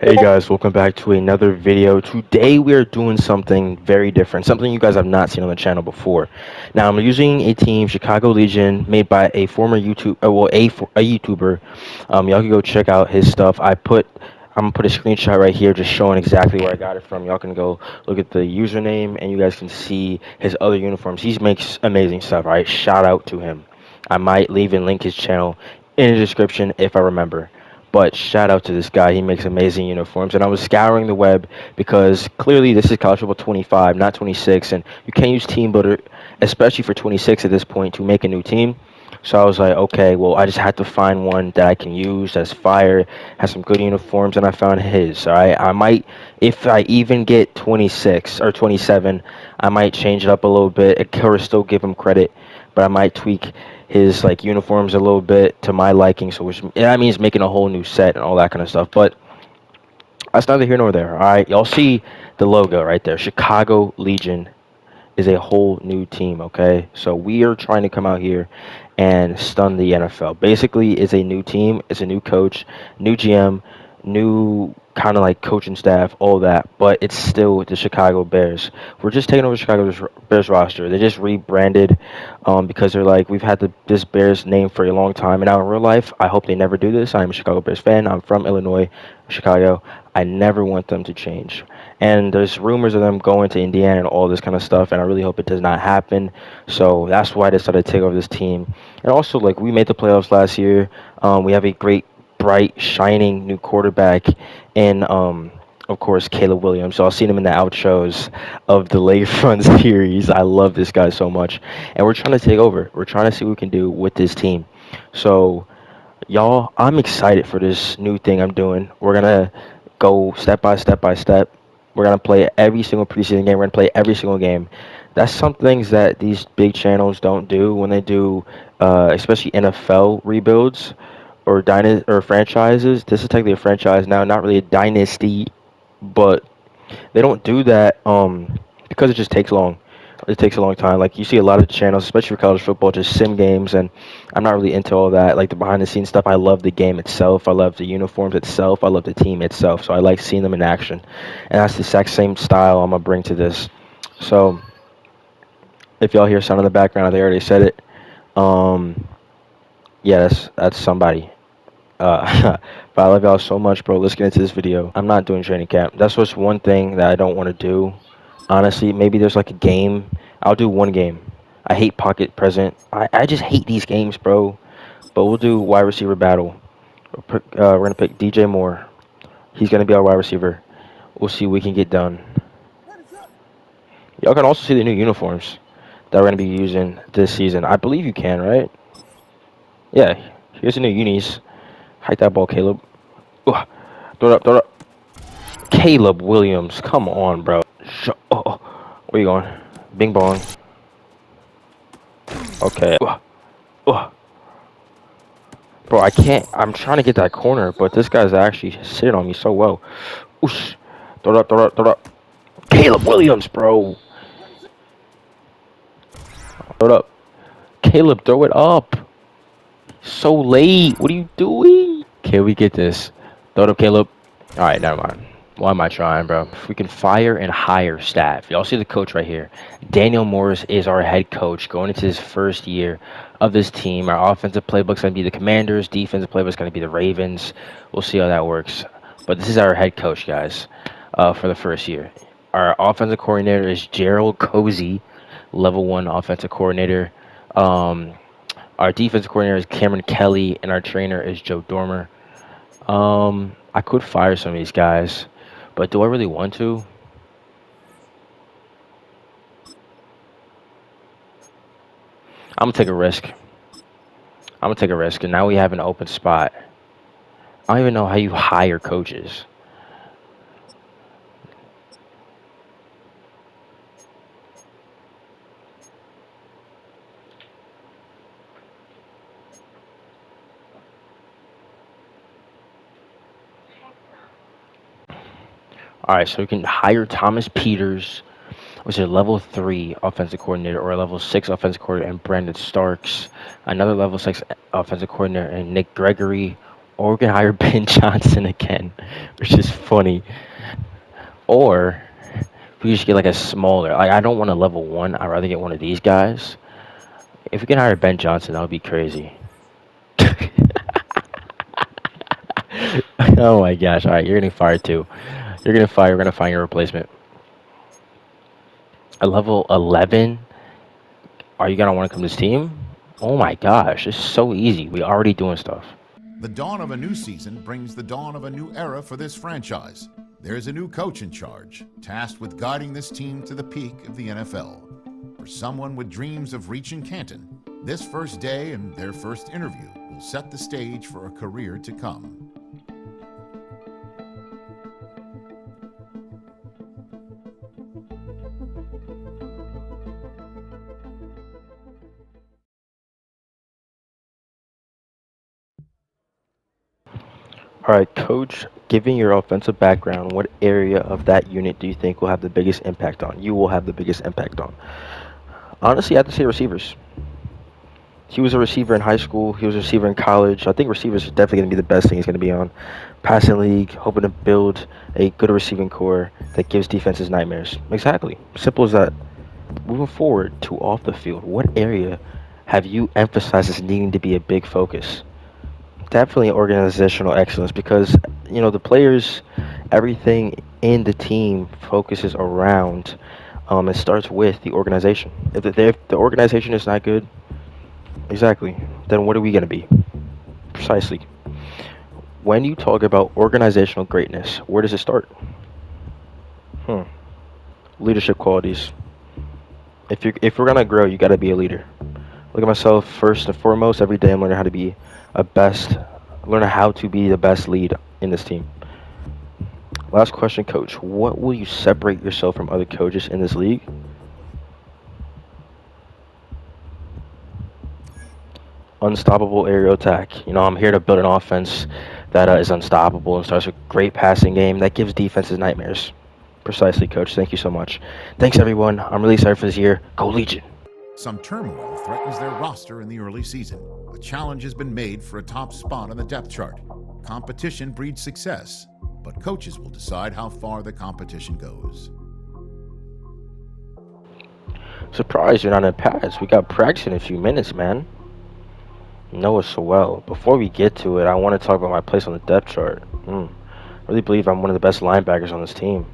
Hey guys, welcome back to another video. Today we are doing something very different, something you guys have not seen on the channel before. Now I'm using a team, Chicago Legion, made by a former a YouTuber. Y'all can go check out his stuff. I'm gonna put a screenshot right here, just showing exactly where I got it from. Y'all can go look at the username, and you guys can see his other uniforms. He makes amazing stuff. All right, shout out to him. I might leave and link his channel in the description if I remember. But shout out to this guy. He makes amazing uniforms. And I was scouring the web because clearly this is college football 25, not 26. And you can't use Team Builder, especially for 26 at this point, to make a new team. So I was like, okay, well, I just had to find one that I can use that's fire, has some good uniforms, and I found his. All right, I might, if I even get 26 or 27, I might change it up a little bit. Or still give him credit, but I might tweak his like uniforms a little bit to my liking. So which that means making a whole new set and all that kind of stuff. But that's neither here nor there. All right, y'all see the logo right there, Chicago Legion is a whole new team, okay? So we are trying to come out here and stun the NFL. Basically, it's a new team, it's a new coach, new GM, new kind of like coaching staff, all that, but it's still the Chicago Bears. We're just taking over Chicago Bears roster. They just rebranded because they're like, we've had this Bears name for a long time. And now in real life, I hope they never do this. I'm a Chicago Bears fan. I'm from Illinois, Chicago. I never want them to change. And there's rumors of them going to Indiana and all this kind of stuff, and I really hope it does not happen. So that's why I decided to take over this team. And also, like, we made the playoffs last year. We have a great, bright, shining new quarterback in, of course, Caleb Williams. So I'll see him in the outros of the Lakefront series. I love this guy so much. And we're trying to take over. We're trying to see what we can do with this team. So y'all, I'm excited for this new thing I'm doing. We're gonna go step by step by step. We're gonna play every single preseason game. We're gonna play every single game. That's some things that these big channels don't do when they do, especially NFL rebuilds or franchises. This is technically a franchise now, not really a dynasty, but they don't do that because it just takes long. It takes a long time. Like you see a lot of channels, especially for college football, just sim games, and I'm not really into all that. Like the behind the scenes stuff. I love the game itself. I love the uniforms itself. I love the team itself. So I like seeing them in action, and that's the exact same style I'm gonna bring to this. So if y'all hear sound in the background, they already said it. Um, yeah, that's somebody. But I love y'all so much, bro. Let's get into this video. I'm not doing training camp. That's what's one thing that I don't want to do. Honestly, maybe there's like a game. I'll do one game. I hate pocket present. I just hate these games, bro. But we'll do wide receiver battle. We're going to pick DJ Moore. He's going to be our wide receiver. We'll see what we can get done. Y'all can also see the new uniforms that we're going to be using this season. I believe you can, right? Yeah, here's the new unis. Hike that ball, Caleb. Ooh, throw it up, throw it up. Caleb Williams, come on, bro. Oh, where you going? Bing bong. Okay. Bro, I can't. I'm trying to get that corner, but this guy's actually sitting on me so well. Oosh. Throw it up, throw it up, throw it up. Caleb Williams, bro. Throw it up. Caleb, throw it up. So late. What are you doing? Can we get this? Throw it up, Caleb. All right, never mind. Why am I trying, bro? If we can fire and hire staff. Y'all see the coach right here. Daniel Morris is our head coach going into his first year of this team. Our offensive playbook's going to be the Commanders. Defensive playbook's going to be the Ravens. We'll see how that works. But this is our head coach, guys, for the first year. Our offensive coordinator is Gerald Cozy, level 1 offensive coordinator. Our defensive coordinator is Cameron Kelly, and our trainer is Joe Dormer. I could fire some of these guys, but do I really want to? I'm gonna take a risk. I'm gonna take a risk, and now we have an open spot. I don't even know how you hire coaches. All right, so we can hire Thomas Peters, which is a level 3 offensive coordinator, or a level 6 offensive coordinator, and Brandon Starks, another level 6 offensive coordinator, and Nick Gregory, Or we can hire Ben Johnson again, which is funny. Or we just get like a smaller. Like I don't want a level one. I'd rather get one of these guys. If we can hire Ben Johnson, that would be crazy. Oh my gosh! All right, you're getting fired too. You're getting fired. We're gonna find your replacement. A level 11. Are you gonna want to come to this team? Oh my gosh! It's so easy. We already doing stuff. The dawn of a new season brings the dawn of a new era for this franchise. There's a new coach in charge, tasked with guiding this team to the peak of the NFL. For someone with dreams of reaching Canton, this first day and their first interview will set the stage for a career to come. All right, coach. Given your offensive background, what area of that unit do you think will have the biggest impact on? You will have the biggest impact on. Honestly, I have to say receivers. He was a receiver in high school. He was a receiver in college. I think receivers are definitely going to be the best thing he's going to be on. Passing league, hoping to build a good receiving core that gives defenses nightmares. Exactly. Simple as that. Moving forward to off the field, what area have you emphasized as needing to be a big focus? Definitely organizational excellence because, the players, everything in the team focuses around, it starts with the organization. If the organization is not good, exactly, then what are we going to be? Precisely. When you talk about organizational greatness, where does it start? Hmm. Leadership qualities. If we're gonna grow, you got to be a leader. Look at myself first and foremost. Every day, I'm learning how to be a best, learning how to be the best lead in this team. Last question, coach. What will you separate yourself from other coaches in this league? Unstoppable aerial attack. I'm here to build an offense that is unstoppable and starts with great passing game that gives defenses nightmares. Precisely, coach. Thank you so much. Thanks, everyone. I'm really excited for this year. Go Legion. Some turmoil threatens their roster in the early season. A challenge has been made for a top spot on the depth chart. Competition breeds success, but coaches will decide how far the competition goes. Surprised you're not in pads. We got practice in a few minutes, man. Know us so well. Before we get to it, I want to talk about my place on the depth chart. I really believe I'm one of the best linebackers on this team.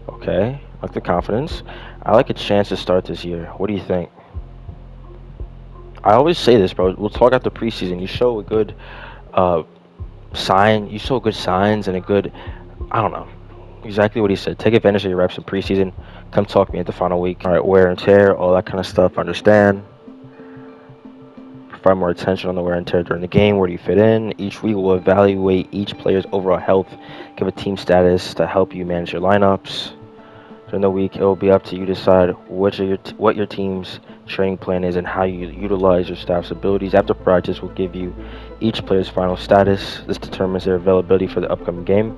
Okay, I like the confidence. I like a chance to start this year. What do you think? I always say this, bro. We'll talk after preseason. You show a good uh, sign. You show good signs and a good, I don't know, exactly what he said. Take advantage of your reps in preseason. Come talk to me at the final week. All right, wear and tear, all that kind of stuff. Understand. Provide more attention on the wear and tear during the game. Where do you fit in? Each week we'll evaluate each player's overall health, give a team status to help you manage your lineups. During the week, it will be up to you to decide what your team's training plan is and how you utilize your staff's abilities. After practice, we'll give you each player's final status. This determines their availability for the upcoming game.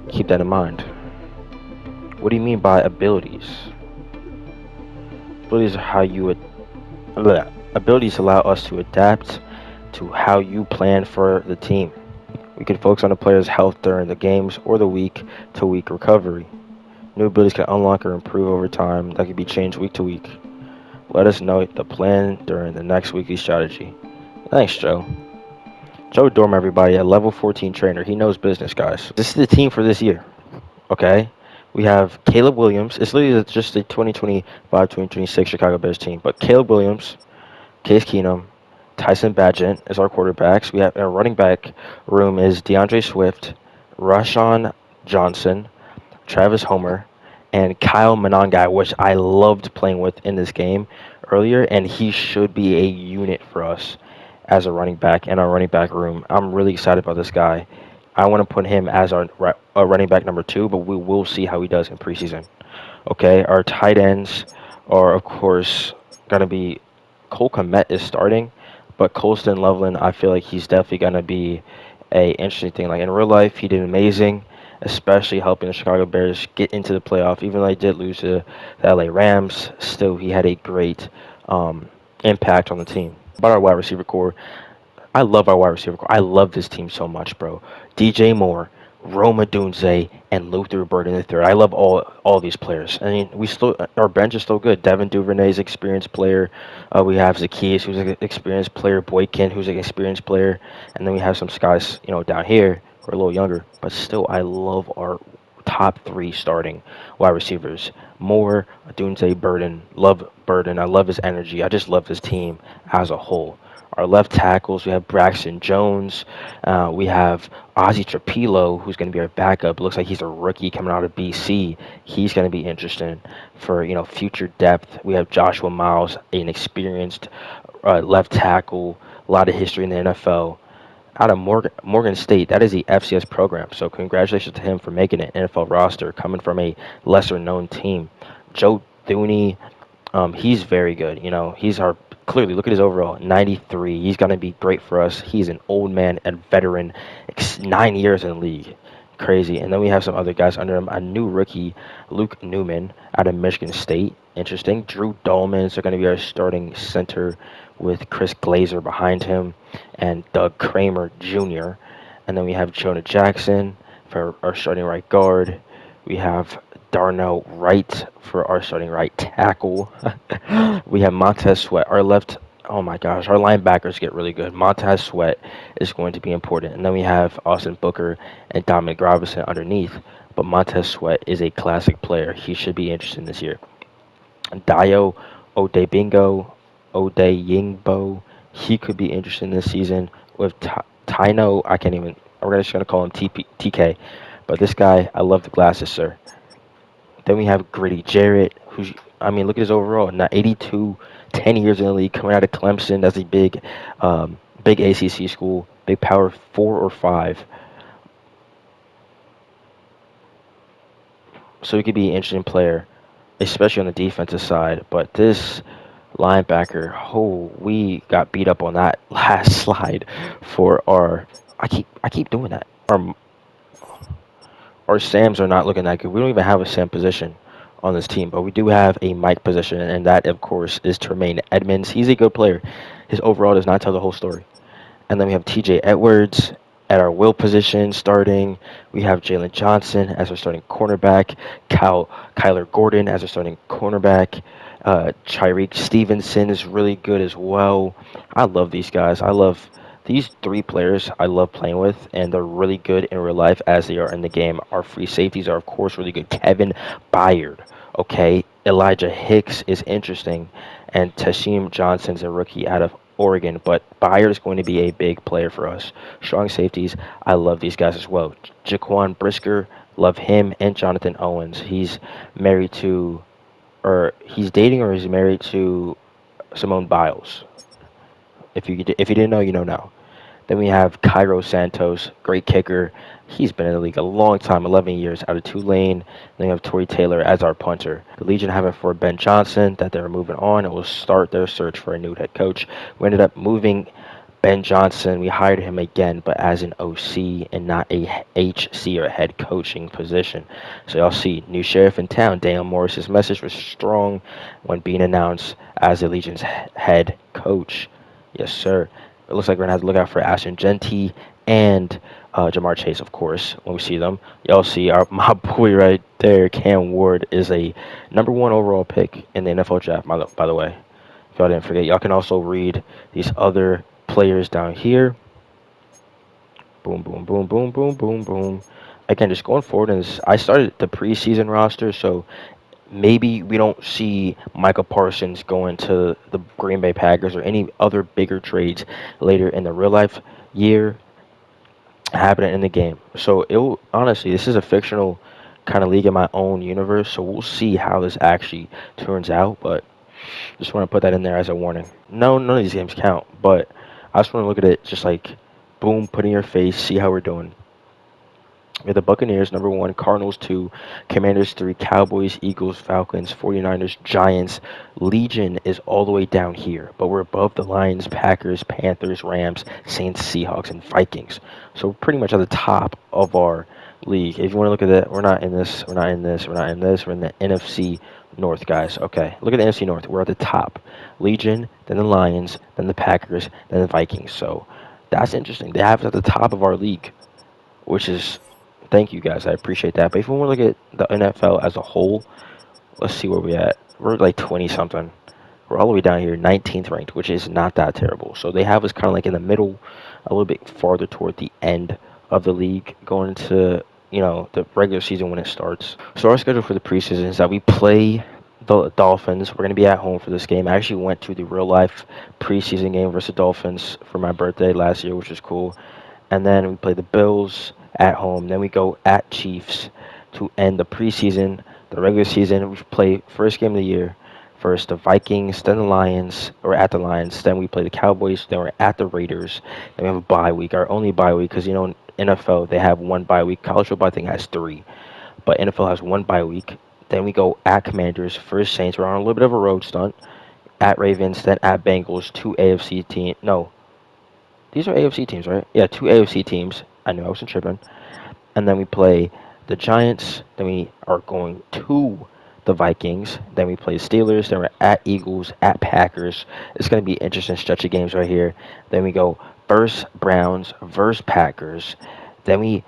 Keep that in mind. What do you mean by abilities? Abilities are how you abilities allow us to adapt to how you plan for the team. We can focus on the player's health during the games or the week-to-week recovery. New abilities can unlock or improve over time that can be changed week to week. Let us know the plan during the next weekly strategy. Thanks, Joe. Joe Dorm, everybody, a level 14 trainer. He knows business, guys. This is the team for this year, okay? We have Caleb Williams. It's literally just the 2025-2026 Chicago Bears team. But Caleb Williams, Case Keenum, Tyson Bagent is our quarterbacks. We have our running back room is DeAndre Swift, Rashawn Johnson, Travis Homer, and Kyle Monangai, which I loved playing with in this game earlier, and he should be a unit for us as a running back in our running back room. I'm really excited about this guy. I want to put him as our running back number 2, but we will see how he does in preseason. Okay, our tight ends are, of course, going to be Cole Kmet is starting, but Colston Loveland, I feel like he's definitely going to be a interesting thing. Like in real life, he did amazing, especially helping the Chicago Bears get into the playoff. Even though they did lose to the LA Rams, still he had a great impact on the team. About our wide receiver core, I love our wide receiver core. I love this team so much, bro. DJ Moore, Roma Dunze, and Luther Burden III. I love all these players. I mean, we still our bench is still good. Devin Duvernay's experienced player. We have Zacchaeus, who's an experienced player. Boykin, who's an experienced player, and then we have some guys, down here who are a little younger. But still, I love our top three starting wide receivers. Moore, Dunze, Burden. Love Burden. I love his energy. I just love this team as a whole. Our left tackles, we have Braxton Jones. We have Ozzy Trapilo, who's going to be our backup. Looks like he's a rookie coming out of BC. He's going to be interesting for future depth. We have Joshua Miles, an experienced left tackle, a lot of history in the NFL. Out of Morgan State, that is the FCS program. So congratulations to him for making an NFL roster, coming from a lesser known team. Joe Thuney, he's very good. He's our clearly look at his overall 93. He's gonna be great for us. He's an old man and veteran, 9 years in the league, crazy. And then we have some other guys under him. A new rookie, Luke Newman out of Michigan State. Interesting. Drew Dolmans are going to be our starting center with Chris Glazer behind him and Doug Kramer Jr. And then we have Jonah Jackson for our starting right guard. We have Darnell Wright for our starting right tackle. We have Montez Sweat, our left. Oh my gosh, our linebackers get really good. Montez Sweat is going to be important. And then we have Austin Booker and Dominic Robinson underneath. But Montez Sweat is a classic player. He should be interesting this year. Dio Odebingo, Odeyingbo, he could be interesting this season. With Tino, I can't even, we're just going to call him TK. But this guy, I love the glasses, sir. Then we have Gritty Jarrett, who's, I mean, look at his overall. Now 82, 10 years in the league, coming out of Clemson. That's a big ACC school, big power 4 or 5. So he could be an interesting player, especially on the defensive side. But this linebacker, oh, we got beat up on that last slide for our. I keep doing that. Our Sams are not looking that good. We don't even have a Sam position on this team, but we do have a Mike position, and that, of course, is Tremaine Edmonds. He's a good player. His overall does not tell the whole story. And then we have TJ Edwards at our will position starting. We have Jalen Johnson as our starting cornerback. Kyler Gordon as our starting cornerback. Tyreek Stevenson is really good as well. I love these guys. I love these three players I love playing with, and they're really good in real life as they are in the game. Our free safeties are, of course, really good. Kevin Byard, okay? Elijah Hicks is interesting, and Tashim Johnson's a rookie out of Oregon, but Byard is going to be a big player for us. Strong safeties, I love these guys as well. Jaquan Brisker, love him, and Jonathan Owens. He's married to, or he's dating, or he's married to Simone Biles. If you didn't know, you know now. Then we have Cairo Santos, great kicker. He's been in the league a long time, 11 years out of Tulane. Then we have Torrey Taylor as our punter. The Legion have it for Ben Johnson that they're moving on and will start their search for a new head coach. We ended up moving Ben Johnson. We hired him again, but as an OC and not a HC or head coaching position. So y'all see, new sheriff in town. Daniel Morris's message was strong when being announced as the Legion's head coach. Yes, sir. It looks like we're going to have to look out for Ashton Genty and Jamar Chase, of course, when we see them. Y'all see my boy right there, Cam Ward, is a #1 overall pick in the NFL draft, by the way. If y'all didn't forget, y'all can also read these other players down here. Boom, boom, boom, boom, boom, boom, boom. Again, just going forward, I started the preseason roster, so maybe we don't see Michael Parsons going to the Green Bay Packers or any other bigger trades later in the real life year happening in the game. So honestly, this is a fictional kind of league in my own universe, so we'll see how this actually turns out, but just want to put that in there as a warning. No, none of these games count, but I just want to look at it just like, boom, put in your face, see how we're doing. We have the Buccaneers, #1, Cardinals 2, Commanders 3, Cowboys, Eagles, Falcons, 49ers, Giants. Legion is all the way down here, but we're above the Lions, Packers, Panthers, Rams, Saints, Seahawks, and Vikings. So we're pretty much at the top of our league. If you want to look at that, we're not in this, we're not in this, we're not in this, we're in the NFC North, guys. Okay, look at the NFC North. We're at the top. Legion, then the Lions, then the Packers, then the Vikings. So That's interesting. They have it at the top of our league, which is, thank you guys. I appreciate that. But if we want to look at the NFL as a whole, let's see where we at. We're like 20 something. We're all the way down here, 19th ranked, which is not that terrible. So they have us kind of like in the middle, a little bit farther toward the end of the league, going into the regular season when it starts. So our schedule for the preseason is that we play the Dolphins. We're going to be at home for this game. I actually went to the real life preseason game versus Dolphins for my birthday last year, which was cool. And then we play the Bills at home. Then we go at Chiefs to end the preseason. The regular season, we play first game of the year. First the Vikings, then the Lions, or at the Lions. Then we play the Cowboys. Then we're at the Raiders. Then we have a bye week, our only bye week, because in NFL they have one bye week. College football I think has three, but NFL has one bye week. Then we go at Commanders, first Saints. We're on a little bit of a road stunt. At Ravens, then at Bengals, two AFC teams. No, these are AFC teams, right? Yeah, two AFC teams. I knew I wasn't tripping. And then we play the Giants. Then we are going to the Vikings. Then we play the Steelers. Then we're at Eagles, at Packers. It's going to be an interesting stretch of games right here. Then we go versus Browns, versus Packers. Then we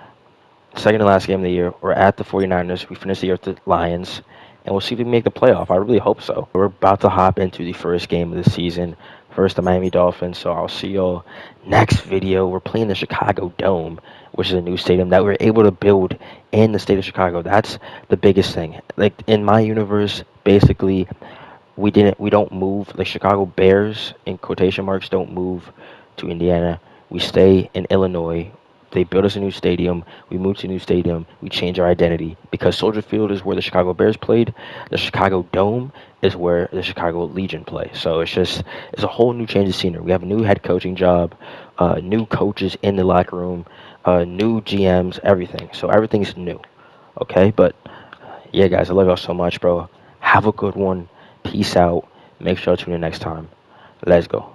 second to last game of the year. We're at the 49ers. We finish the year with the Lions. And we'll see if we can make the playoff. I really hope so. We're about to hop into the first game of the season. First, the Miami Dolphins. So I'll see y'all next video. We're playing the Chicago Dome, which is a new stadium that we are able to build in the state of Chicago. That's the biggest thing. Like in my universe, basically, we don't move. The Chicago Bears in quotation marks don't move to Indiana. We stay in Illinois. They build us a new stadium. We move to a new stadium. We change our identity because Soldier Field is where the Chicago Bears played. The Chicago Dome is where the Chicago Legion play. So it's a whole new change of scenery. We have a new head coaching job, new coaches in the locker room, new GMs, everything. So everything's new. Okay, but yeah, guys, I love y'all so much, bro. Have a good one. Peace out. Make sure to tune in next time. Let's go.